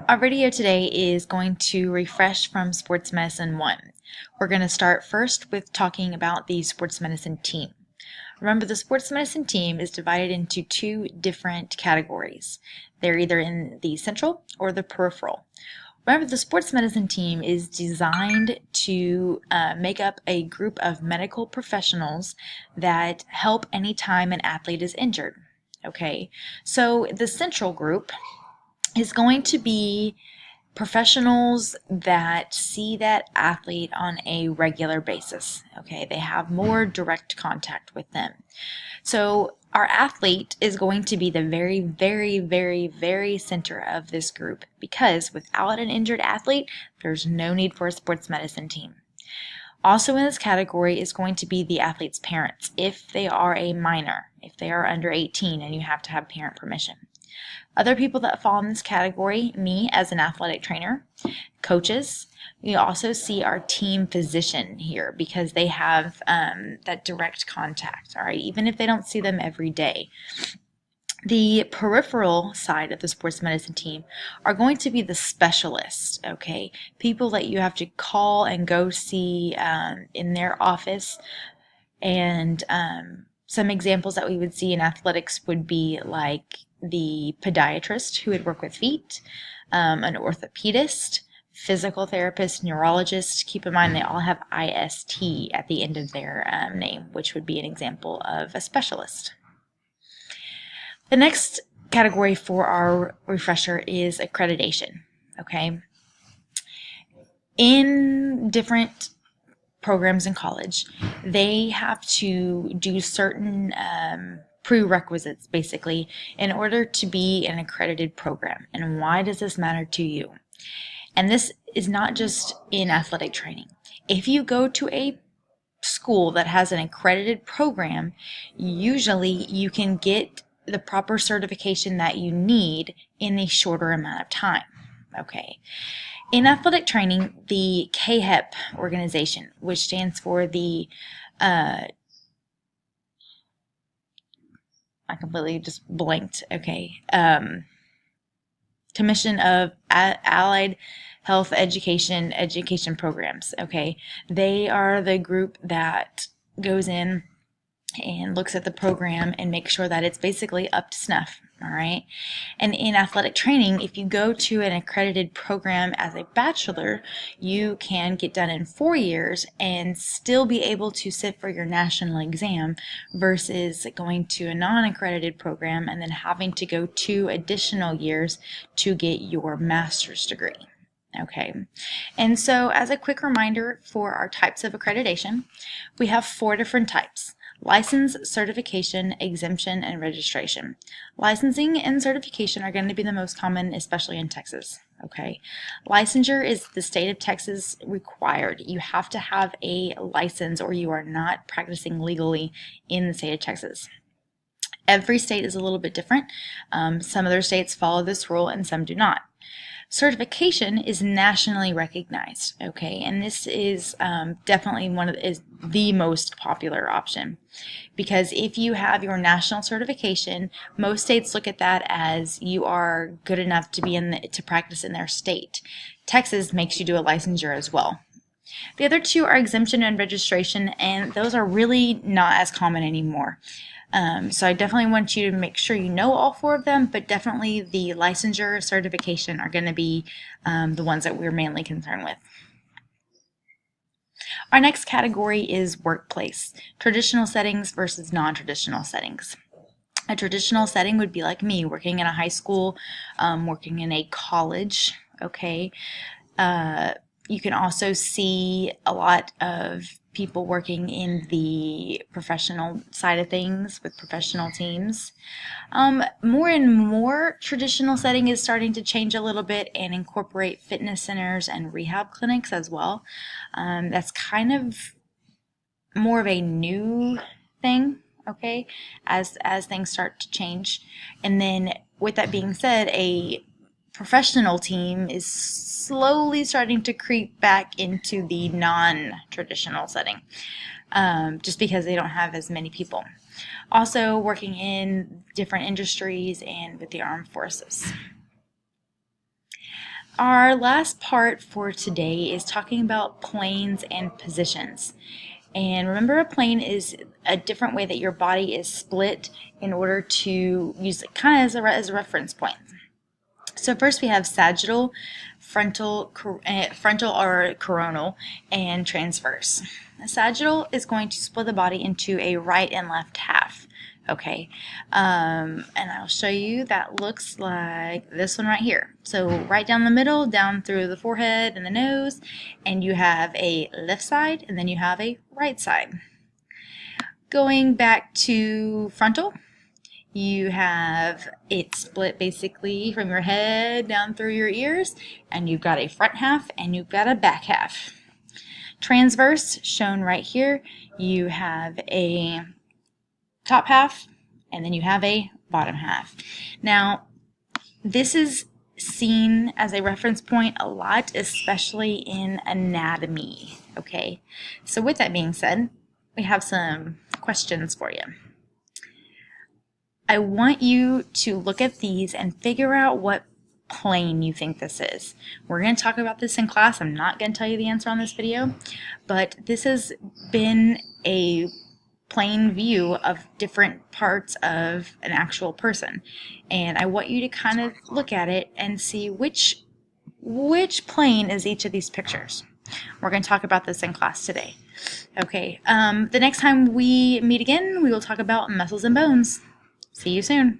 Our video today is going to refresh from Sports Medicine 1. We're going to start first with talking about the Sports Medicine team. Remember, the Sports Medicine team is divided into two different categories. They're either in the central or the peripheral. Remember, the Sports Medicine team is designed to make up a group of medical professionals that help anytime an athlete is injured. Okay, so the central group is going to be professionals that see that athlete on a regular basis. Okay, they have more direct contact with them. So our athlete is going to be the very, very, very, very center of this group, because without an injured athlete, there's no need for a sports medicine team. Also in this category is going to be the athlete's parents, if they are a minor, if they are under 18 and you have to have parent permission. Other people that fall in this category, me as an athletic trainer, coaches. You also see our team physician here because they have that direct contact, all right, even if they don't see them every day. The peripheral side of the sports medicine team are going to be the specialists, okay? People that you have to call and go see in their office. And some examples that we would see in athletics would be like the podiatrist who would work with feet, an orthopedist, physical therapist, neurologist. Keep in mind they all have IST at the end of their name, which would be an example of a specialist. The next category for our refresher is accreditation. Okay, in different programs in college, they have to do certain prerequisites basically in order to be an accredited program. And why does this matter to you? And this is not just in athletic training. If you go to a school that has an accredited program, usually you can get the proper certification that you need in a shorter amount of time. Okay. In athletic training, the KHEP organization, which stands for the I completely just blanked. Okay. Commission of Allied Health Education Programs. Okay. They are the group that goes in and looks at the program and makes sure that it's basically up to snuff. All right. And in athletic training, if you go to an accredited program as a bachelor, you can get done in 4 years and still be able to sit for your national exam versus going to a non-accredited program and then having to go 2 additional years to get your master's degree. Okay, and so as a quick reminder for our types of accreditation, we have 4 different types: license, certification, exemption, and registration. Licensing and certification are going to be the most common, especially in Texas. Okay, licensure is the state of Texas required. You have to have a license or you are not practicing legally in the state of Texas. Every state is a little bit different. Some other states follow this rule and some do not. Certification is nationally recognized, okay, and this is definitely is the most popular option, because if you have your national certification, most states look at that as you are good enough to be to practice in their state. Texas makes you do a licensure as well. The other 2 are exemption and registration, and those are really not as common anymore. So I definitely want you to make sure you know all 4 of them, but definitely the licensure, certification are going to be the ones that we're mainly concerned with. Our next category is workplace, traditional settings versus non-traditional settings. A traditional setting would be like me, working in a high school, working in a college, okay? You can also see a lot of people working in the professional side of things with professional teams. More and more traditional setting is starting to change a little bit and incorporate fitness centers and rehab clinics as well. That's kind of more of a new thing, okay, as things start to change. And then with that being said, a professional team is slowly starting to creep back into the non-traditional setting, just because they don't have as many people. Also working in different industries and with the armed forces. Our last part for today is talking about planes and positions. And remember, a plane is a different way that your body is split in order to use it kind of as a reference point. So first we have sagittal, frontal or coronal, and transverse. A sagittal is going to split the body into a right and left half. Okay, and I'll show you that looks like this one right here. So right down the middle, down through the forehead and the nose, and you have a left side, and then you have a right side. Going back to frontal, you have it split basically from your head down through your ears, and you've got a front half and you've got a back half. Transverse, shown right here, you have a top half and then you have a bottom half. Now, this is seen as a reference point a lot, especially in anatomy. Okay, so with that being said, we have some questions for you. I want you to look at these and figure out what plane you think this is. We're going to talk about this in class. I'm not going to tell you the answer on this video, but this has been a plain view of different parts of an actual person. And I want you to kind of look at it and see which plane is each of these pictures. We're going to talk about this in class today. Okay, the next time we meet again, we will talk about muscles and bones. See you soon.